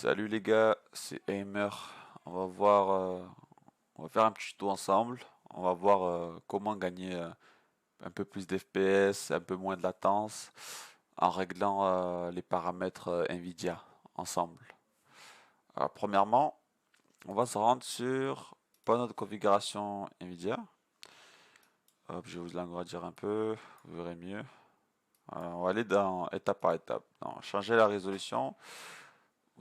Salut les gars, c'est Aimer. On va voir, on va faire un petit tuto ensemble. On va voir comment gagner un peu plus d'FPS, un peu moins de latence en réglant les paramètres Nvidia ensemble. Alors, premièrement, on va se rendre sur panneau de configuration Nvidia. Hop, je vais vous l'agrandir un peu, vous verrez mieux. On va aller dans étape par étape. Changer la résolution.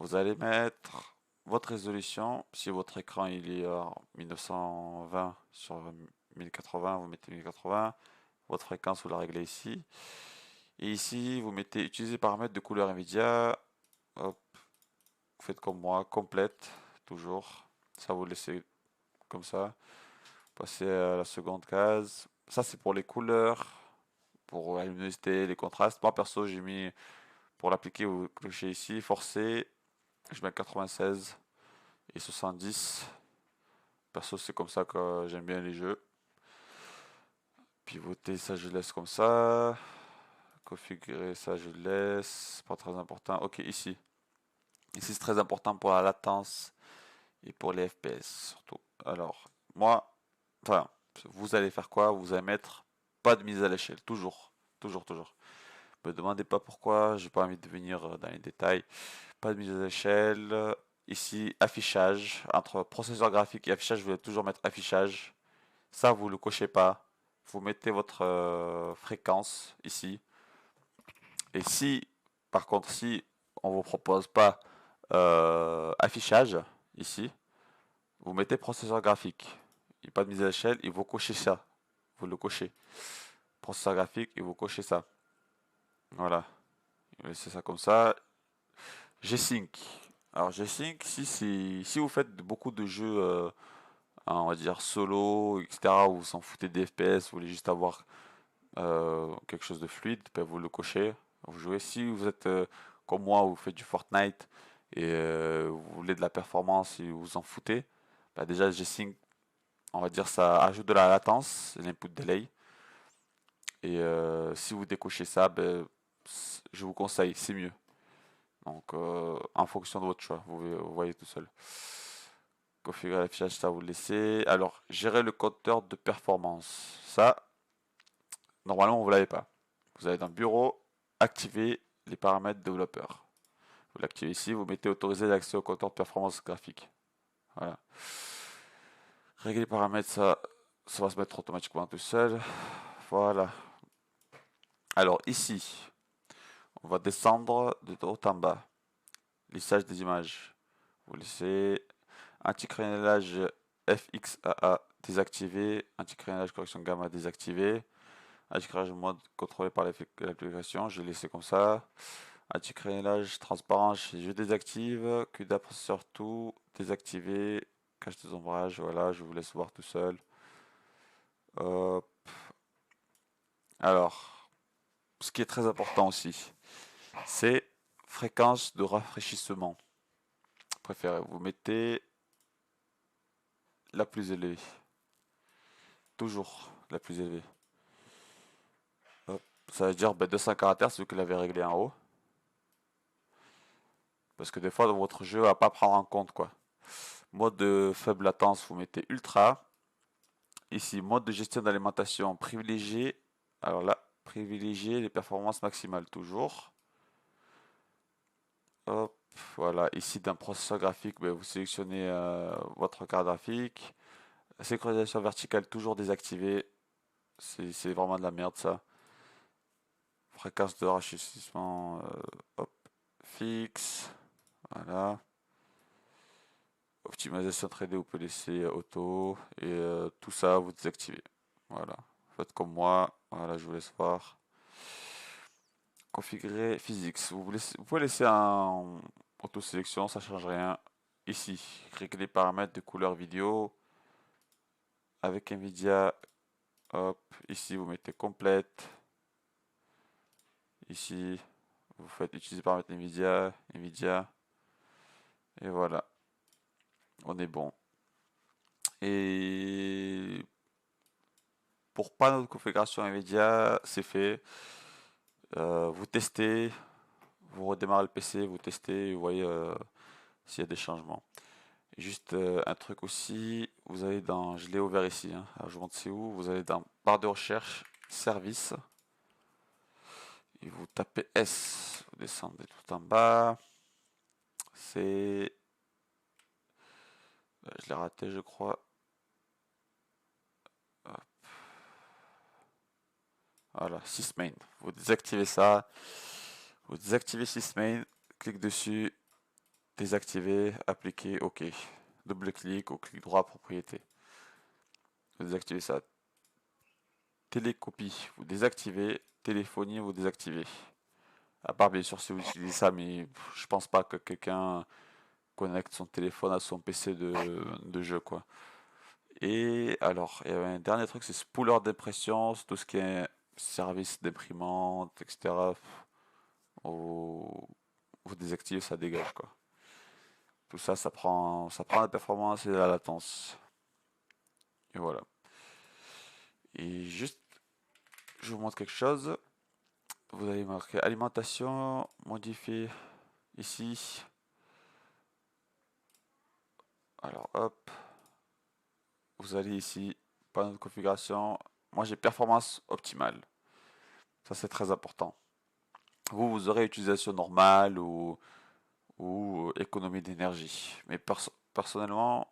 Vous allez mettre votre résolution. Si votre écran il est en 1920 sur 1080, vous mettez 1080. Votre fréquence, vous la réglez ici. Et ici, vous mettez utiliser paramètres de couleur Nvidia. Hop, vous faites comme moi, complète, toujours. Ça, vous laissez comme ça. Passez à la seconde case. Ça, c'est pour les couleurs, pour la luminosité, les contrastes. Moi, perso, j'ai mis, pour l'appliquer, vous clochez ici, forcer. Je mets 96 et 70. Perso, c'est comme ça que j'aime bien les jeux. Pivoter, ça je laisse comme ça. Configurer, ça je laisse. Pas très important. Ok, ici. Ici, c'est très important pour la latence et pour les FPS surtout. Alors, moi, enfin, vous allez faire quoi? Vous allez mettre pas de mise à l'échelle. Toujours. Toujours, toujours. Me demandez pas pourquoi. J'ai pas envie de venir dans les détails. Pas de mise à l'échelle. Ici, affichage. Entre processeur graphique et affichage, vous voulez toujours mettre affichage. Ça, vous le cochez pas. Vous mettez votre fréquence ici. Et si, par contre, si on vous propose pas affichage ici, vous mettez processeur graphique. Il n'y a pas de mise à l'échelle, il vous cochez ça. Vous le cochez. Processeur graphique, et vous cochez ça. Voilà. Vous laissez ça comme ça. G-Sync. Alors G-Sync, si vous faites beaucoup de jeux, on va dire solo, etc., où vous s'en foutez des FPS, vous voulez juste avoir quelque chose de fluide, ben vous le cochez, vous jouez. Si vous êtes comme moi, vous faites du Fortnite et vous voulez de la performance et vous vous en foutez, ben déjà G-Sync, on va dire ça ajoute de la latence, l'input delay. Et si vous décochez ça, ben, je vous conseille, c'est mieux. Donc en fonction de votre choix, vous voyez tout seul. Configurer l'affichage, ça vous le laissez. Alors, gérer le compteur de performance. Ça, normalement, vous l'avez pas. Vous allez dans Bureau, activer les paramètres développeurs. Vous l'activez ici, vous mettez autoriser l'accès au compteur de performance graphique. Voilà. Régler les paramètres, ça va se mettre automatiquement tout seul. Voilà. Alors ici, on va descendre de haut en bas. Lissage des images. Vous laissez anti-crénelage FXAA désactivé, anti-crénelage correction gamma désactivé, anti-crénelage mode contrôlé par l'application, je l'ai laissé comme ça. Anti-crénelage transparent, je désactive. QDA processeur tout, désactivé. Cache des ombrages, voilà, je vous laisse voir tout seul. Hop. Alors, ce qui est très important aussi, c'est fréquence de rafraîchissement. Préférez, vous mettez la plus élevée. Toujours la plus élevée. Hop. Ça veut dire 200 caractères, c'est vous qui l'avez réglé en haut. Parce que des fois, votre jeu va pas prendre en compte quoi. Mode de faible latence, vous mettez ultra. Ici, mode de gestion d'alimentation privilégié. Alors là, privilégier les performances maximales toujours. Hop, voilà. Ici, d'un processeur graphique, ben, vous sélectionnez votre carte graphique. La synchronisation verticale toujours désactivée. C'est vraiment de la merde ça. Fréquence de rafraîchissement hop, fixe. Voilà. Optimisation 3D, vous pouvez laisser auto. Et tout ça, vous désactivez. Voilà. Faites comme moi. Voilà, je vous laisse voir. Configurer physics. Vous pouvez laisser en auto-sélection, ça change rien. Ici, régler les paramètres de couleur vidéo. Avec Nvidia, hop, ici vous mettez complète. Ici, vous faites utiliser paramètres Nvidia, Nvidia. Et voilà, on est bon. Et pour panneau de configuration Nvidia, c'est fait. Vous testez, vous redémarrez le PC, vous testez, vous voyez s'il y a des changements. Et juste un truc aussi, vous allez dans, je l'ai ouvert ici, hein. Alors, je vous montre c'est où, vous allez dans barre de recherche, service, et vous tapez S, vous descendez tout en bas, c'est, je l'ai raté je crois. Hop. Voilà, sysmain, vous désactivez ça, vous désactivez sysmain, clique dessus, désactiver, appliquer, OK. Double-clic ou clic droit, propriété. Vous désactivez ça. Télécopie, vous désactivez. Téléphonie, vous désactivez. À part bien sûr si vous utilisez ça, mais je pense pas que quelqu'un connecte son téléphone à son PC de jeu, quoi. Et alors, il y avait un dernier truc, c'est spooler d'impression, c'est tout ce qui est service d'imprimante, etc. Vous, vous désactivez, ça dégage, quoi. Tout ça, ça prend la performance et la latence. Et voilà. Et juste, je vous montre quelque chose. Vous allez marquer alimentation, modifier ici. Alors hop, vous allez ici, panneau de configuration. Moi j'ai performance optimale. Ça c'est très important. Vous aurez utilisation normale ou économie d'énergie. Mais personnellement,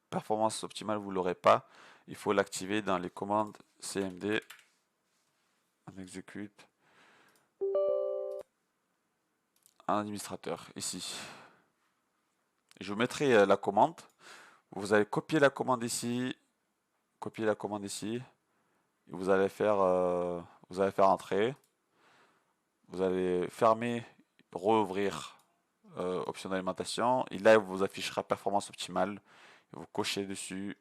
performance optimale, vous l'aurez pas. Il faut l'activer dans les commandes CMD. On exécute. Un administrateur, ici. Je vous mettrai la commande. Vous allez copier la commande ici. Copier la commande ici. Et vous allez faire entrer. Vous allez fermer, rouvrir option d'alimentation. Et là, il vous affichera performance optimale. Vous cochez dessus.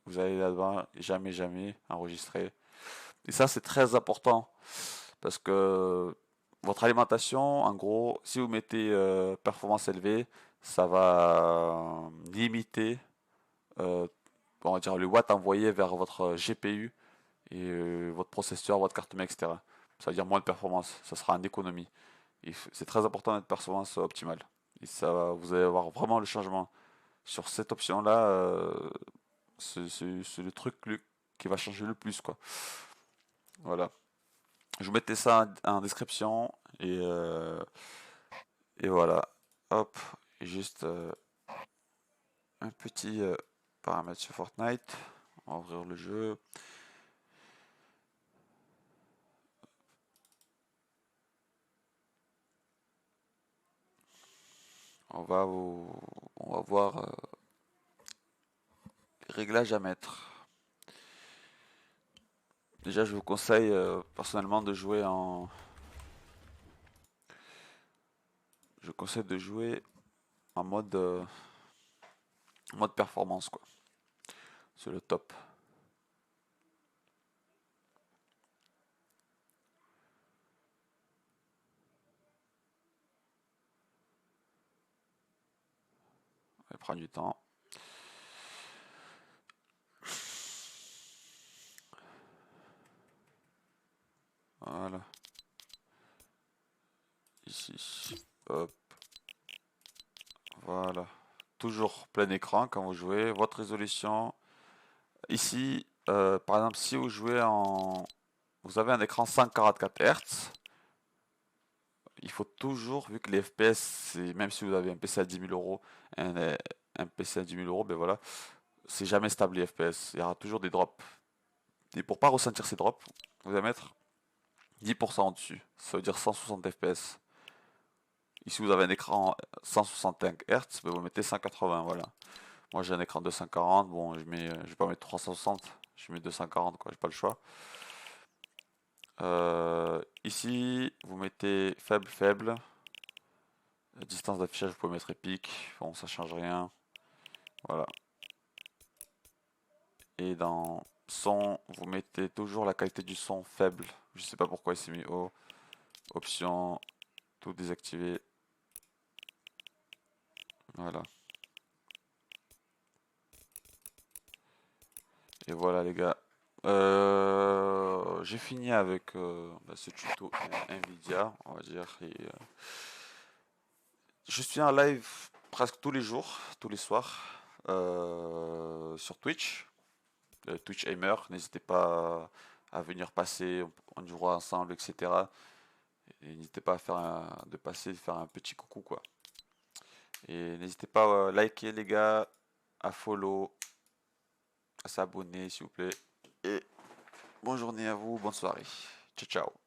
Vous allez là-dedans, jamais, jamais enregistrer. Et ça, c'est très important parce que votre alimentation, en gros, si vous mettez performance élevée, ça va limiter, euh, on va dire, le watt envoyé vers votre GPU et votre processeur, votre carte mère, etc. Ça veut dire moins de performance, ça sera en économie. Et c'est très important d'être performance optimale. Et vous allez avoir vraiment le changement. Sur cette option-là, c'est le truc qui va changer le plus, quoi. Voilà. Je vous mettais ça en description et voilà. Hop, et juste un petit paramètre sur Fortnite. On va ouvrir le jeu. On va voir les réglages à mettre. Déjà, je vous conseille personnellement de jouer en. Je vous conseille de jouer en mode performance, quoi. C'est le top. Ça prend du temps. Voilà. Ici. Hop. Voilà. Toujours plein écran quand vous jouez. Votre résolution. Ici, par exemple, si vous jouez en. Vous avez un écran 144 Hz. Il faut toujours, vu que les FPS, même si vous avez un PC à 10 000 euros, un PC à 10 000 euros, ben voilà, c'est jamais stable les FPS. Il y aura toujours des drops. Et pour pas ressentir ces drops, vous allez mettre 10% au-dessus. Ça veut dire 160 FPS. Ici, vous avez un écran 165 Hz, ben vous mettez 180, voilà. Moi, j'ai un écran 240, bon, je vais pas mettre 360, je mets 240, quoi, j'ai pas le choix. Ici, vous mettez faible, faible. Distance d'affichage, vous pouvez mettre épique. Bon, ça change rien. Voilà. Et dans son, vous mettez toujours la qualité du son faible. Je sais pas pourquoi il s'est mis haut. Option, tout désactiver. Voilà. Et voilà les gars. J'ai fini avec ce tuto Nvidia, on va dire. Et, je suis en live presque tous les jours, tous les soirs, sur Twitch, Twitch Aimer. N'hésitez pas à venir passer, on jouera ensemble, etc. Et n'hésitez pas à de passer, faire un petit coucou, quoi. Et n'hésitez pas à liker, les gars, à follow, à s'abonner, s'il vous plaît. Et bonne journée à vous, bonne soirée. Ciao, ciao.